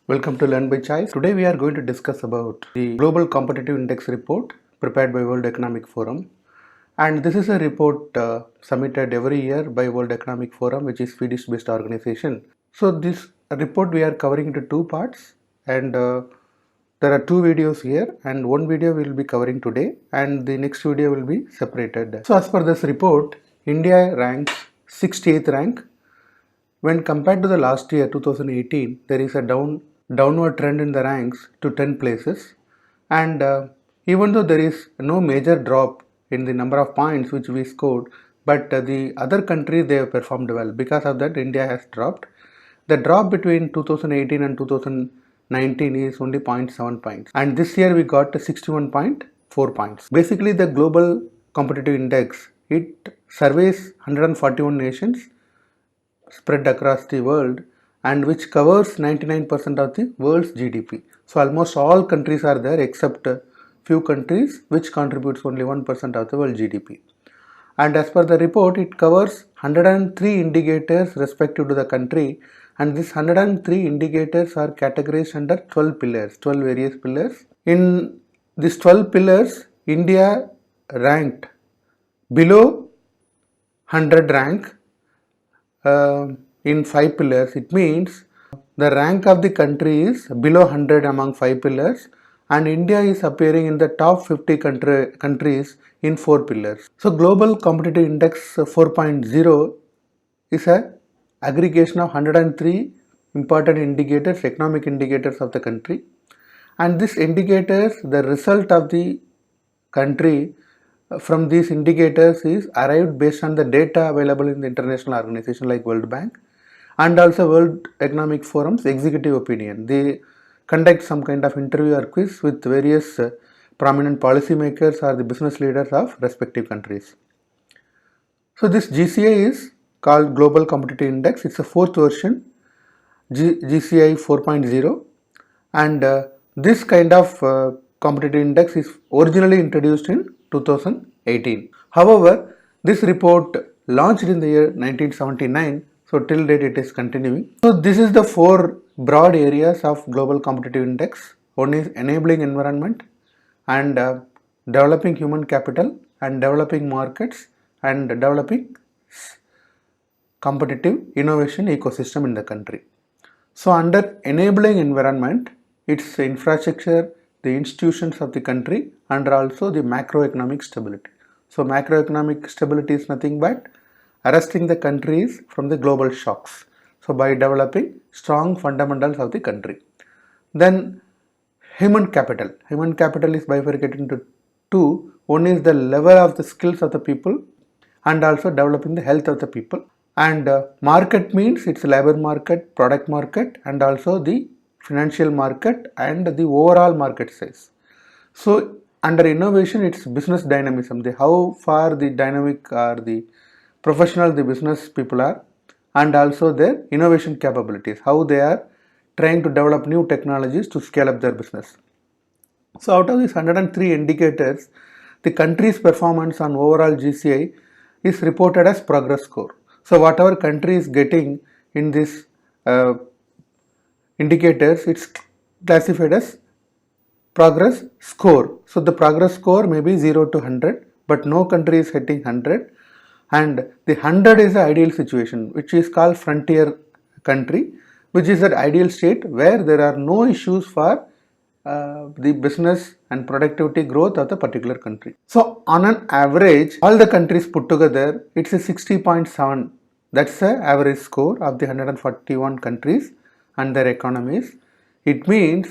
Welcome to Learn by Choice. Today we are going to discuss about the Global Competitive Index report prepared by World Economic Forum. And this is a report submitted every year by World Economic Forum, which is Swedish based organization. So this report we are covering into two parts, and there are two videos here, and one video we will be covering today and the next video will be separated. So as per this report, India ranks 68th rank. When compared to the last year 2018, there is a downward trend in the ranks to 10 places, and even though there is no major drop in the number of points which we scored, but the other countries they have performed well. Because of that, India has dropped. The drop between 2018 and 2019 is only 0.7 points, and this year we got 61.4 points. Basically, the global competitive index, it surveys 141 nations spread across the world, and which covers 99% of the world's GDP. So almost all countries are there except few countries which contributes only 1% of the world GDP. And as per the report, it covers 103 indicators respective to the country, and these 103 indicators are categorized under 12 pillars, 12 various pillars. In these 12 pillars, India ranked below 100 rank in 5 pillars. It means the rank of the country is below 100 among 5 pillars, and India is appearing in the top 50 countries in 4 pillars. So Global Competitive Index 4.0 is a aggregation of 103 important indicators, economic indicators of the country, and these indicators, the result of the country from these indicators is arrived based on the data available in the international organization like World Bank and also World Economic Forum's executive opinion. They conduct some kind of interview or quiz with various prominent policymakers or the business leaders of respective countries. So this GCI is called Global Competitive Index. It's a fourth version, GCI 4.0, and this kind of competitive index is originally introduced in 2018. However, this report launched in the year 1979, so till date it is continuing. So this is the four broad areas of Global Competitive Index. One is enabling environment, and developing human capital, and developing markets, and developing competitive innovation ecosystem in the country. So under enabling environment, it's infrastructure, the institutions of the country, and also the macroeconomic stability. So macroeconomic stability is nothing but arresting the countries from the global shocks. So by developing strong fundamentals of the country. Then human capital. Human capital is bifurcated into two. One is the level of the skills of the people, and also developing the health of the people. And market means it's labor market, product market, and also the financial market and the overall market size. So under innovation, it's business dynamism, the how far the dynamic or the professional the business people are, and also their innovation capabilities, how they are trying to develop new technologies to scale up their business. So out of these 103 indicators, the country's performance on overall GCI is reported as progress score. So whatever country is getting in this indicators, it's classified as progress score. So the progress score may be 0 to 100, but no country is hitting 100, and the 100 is the ideal situation, which is called frontier country, which is an ideal state where there are no issues for the business and productivity growth of the particular country. So on an average, all the countries put together, it's a 60.7. That's the average score of the 141 countries and their economies. It means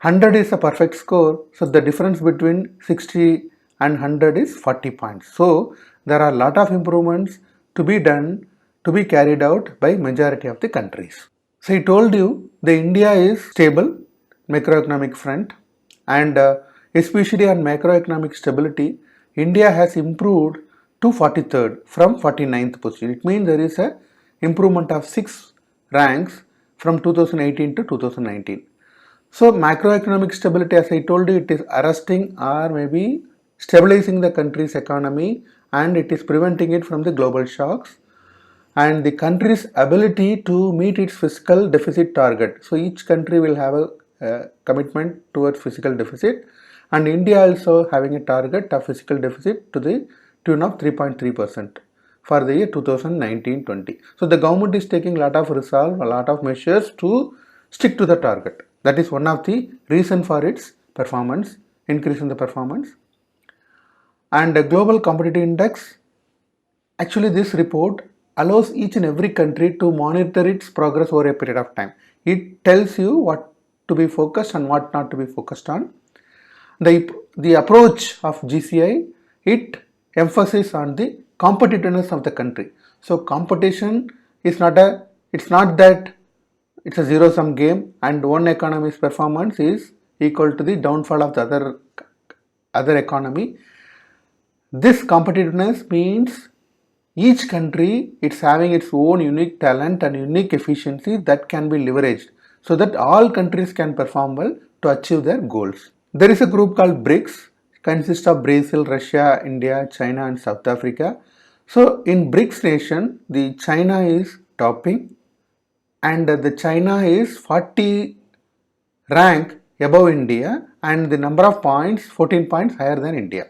100 is a perfect score, so the difference between 60 and 100 is 40 points. So there are a lot of improvements to be done, to be carried out by majority of the countries. So I told you the India is stable macroeconomic front, and especially on macroeconomic stability, India has improved to 43rd from 49th position. It means there is a improvement of 6 ranks from 2018 to 2019. So macroeconomic stability, as I told you, it is arresting or maybe stabilizing the country's economy, and it is preventing it from the global shocks. and the country's ability to meet its fiscal deficit target. So each country will have a commitment towards fiscal deficit, and India also having a target of fiscal deficit to the tune of 3.3% for the year 2019-20. So the government is taking a lot of resolve, a lot of measures to stick to the target. That is one of the reason for its performance, increase in the performance. And the global competitive index, actually this report allows each and every country to monitor its progress over a period of time. It tells you what to be focused and what not to be focused on. The approach of GCI, it emphasizes on the competitiveness of the country. So competition is it's not that it's a zero sum game and one economy's performance is equal to the downfall of the other economy. This competitiveness means each country it's having its own unique talent and unique efficiency that can be leveraged so that all countries can perform well to achieve their goals. There is a group called BRICS, consists of Brazil, Russia, India, China and South Africa. So in BRICS nation, the China is topping, and the China is 40 rank above India, and the number of points 14 points higher than India.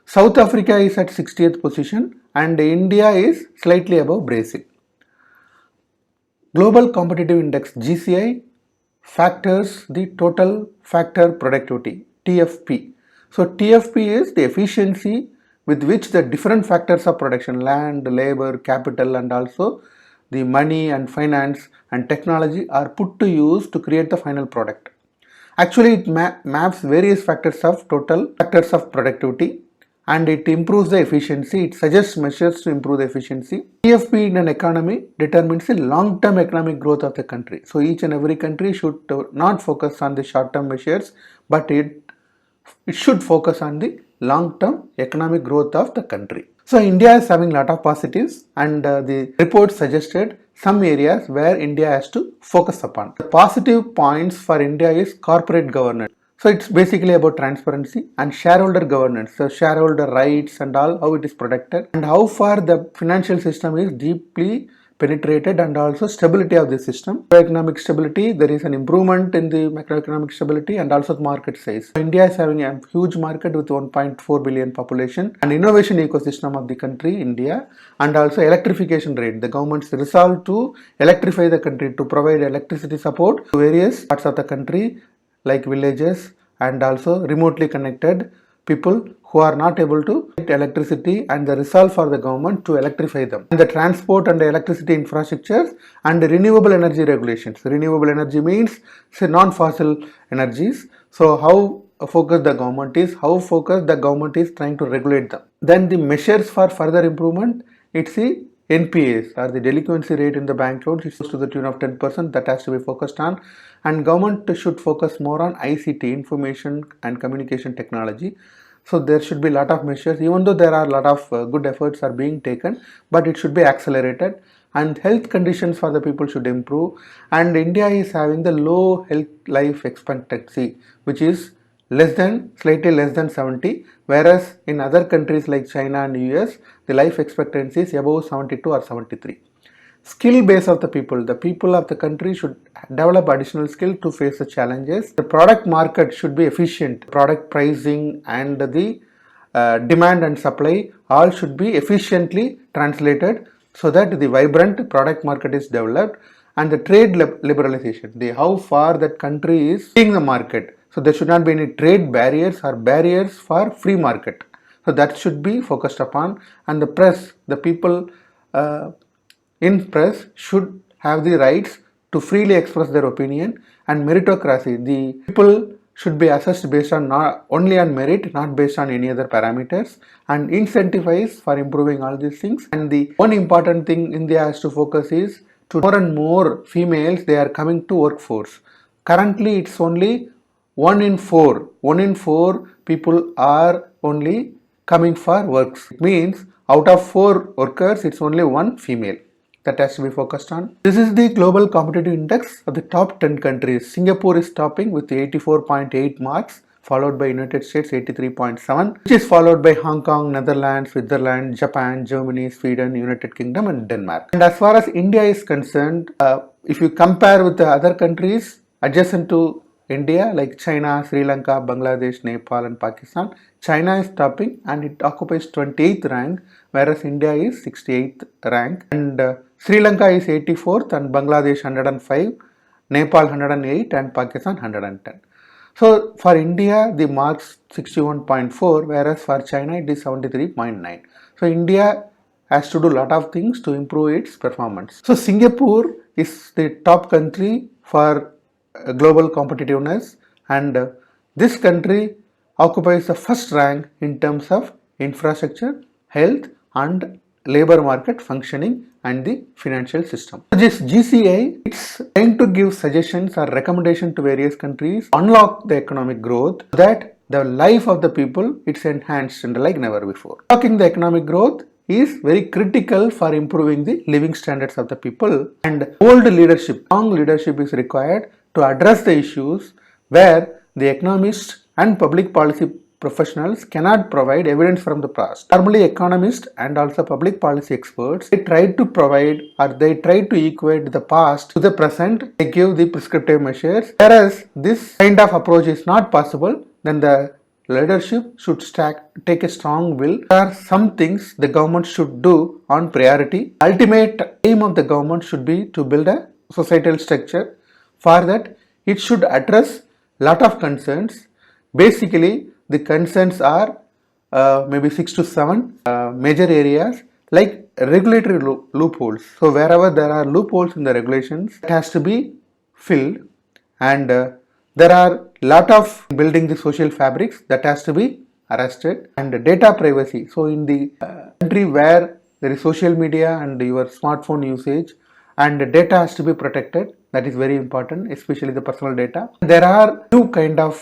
South Africa is at 60th position and India is slightly above Brazil. Global Competitive Index GCI factors the total factor productivity, TFP. So TFP is the efficiency with which the different factors of production, land, labor, capital and also the money and finance and technology are put to use to create the final product. Actually it maps various factors of productivity and it improves the efficiency. It suggests measures to improve the efficiency. TFP in an economy determines the long-term economic growth of the country. So each and every country should not focus on the short-term measures, but it should focus on the long-term economic growth of the country. So India is having a lot of positives, and the report suggested some areas where India has to focus upon. The positive points for India is corporate governance. So it's basically about transparency and shareholder governance. So shareholder rights and all, how it is protected and how far the financial system is deeply penetrated, and also stability of the system. Macroeconomic stability, there is an improvement in the macroeconomic stability and also the market size. India is having a huge market with 1.4 billion population and innovation ecosystem of the country, India, and also electrification rate. The government's resolved to electrify the country to provide electricity support to various parts of the country like villages and also remotely connected people who are not able to get electricity, and the resolve for the government to electrify them. And the transport and the electricity infrastructures and the renewable energy regulations. Renewable energy means non-fossil energies. So how focused the government is, trying to regulate them. Then the measures for further improvement, it's the NPAs or the delinquency rate in the bank loans is to the tune of 10%, that has to be focused on, and government should focus more on ICT, information and communication technology. So there should be a lot of measures, even though there are a lot of good efforts are being taken, but it should be accelerated, and health conditions for the people should improve. And India is having the low health life expectancy, which is slightly less than 70, whereas in other countries like China and US, the life expectancy is above 72 or 73. Skill base of the people of the country should develop additional skill to face the challenges. The product market should be efficient. Product pricing and the demand and supply all should be efficiently translated so that the vibrant product market is developed. And the trade liberalization, how far that country is seeing the market. So there should not be any trade barriers or barriers for free market. So that should be focused upon. And the press, the people in press should have the rights to freely express their opinion. And meritocracy, the people should be assessed based on only on merit, not based on any other parameters, and incentivized for improving all these things. And the one important thing India has to focus is to more and more females, they are coming to workforce. Currently it's only 1 in 4 people are only coming for works. It means out of 4 workers, it's only 1 female. That has to be focused on. This is the global competitive index of the top 10 countries. Singapore is topping with 84.8 marks followed by United States 83.7, which is followed by Hong Kong, Netherlands, Switzerland, Japan, Germany, Sweden, United Kingdom and Denmark. And as far as India is concerned, if you compare with the other countries adjacent to India like China, Sri Lanka, Bangladesh, Nepal and Pakistan, China is topping and it occupies 28th rank, whereas India is 68th rank, and Sri Lanka is 84th and Bangladesh 105, Nepal 108 and Pakistan 110. So for India the marks 61.4, whereas for China it is 73.9. So India has to do a lot of things to improve its performance. So Singapore is the top country for global competitiveness, and this country occupies the first rank in terms of infrastructure, health and labor market functioning and the financial system. This GCI, it's trying to give suggestions or recommendations to various countries, unlock the economic growth so that the life of the people it's enhanced and like never before. Unlocking the economic growth is very critical for improving the living standards of the people, and bold leadership, strong leadership is required to address the issues where the economists and public policy professionals cannot provide evidence from the past. Normally economists and also public policy experts, they try to provide or they try to equate the past to the present. They give the prescriptive measures, whereas this kind of approach is not possible. Then the leadership should take a strong will. There are some things the government should do on priority. Ultimate aim of the government should be to build a societal structure. For that, it should address lot of concerns. Basically, the concerns are maybe 6 to 7 major areas like regulatory loopholes. So wherever there are loopholes in the regulations, it has to be filled, and there are lot of building the social fabrics that has to be arrested, and data privacy. So in the country where there is social media and your smartphone usage, and data has to be protected. That is very important, especially the personal data. There are two kind of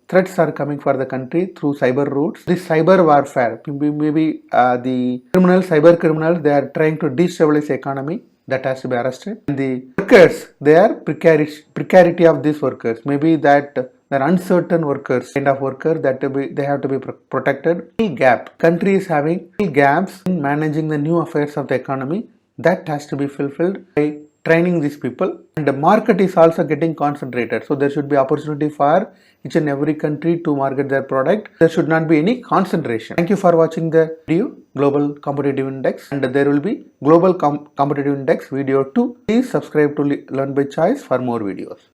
threats are coming for the country through cyber routes. This cyber warfare, maybe the cyber criminals, they are trying to destabilize the economy. That has to be arrested. And the workers, they are precarity of these workers. Maybe that they're uncertain workers, kind of workers that they have to be protected. Gap. Country is having gaps in managing the new affairs of the economy. That has to be fulfilled by training these people, and the market is also getting concentrated. So there should be opportunity for each and every country to market their product. There should not be any concentration. Thank you for watching the video Global Competitive Index, and there will be Global Competitive Index video 2. Please subscribe to Learn by Choice for more videos.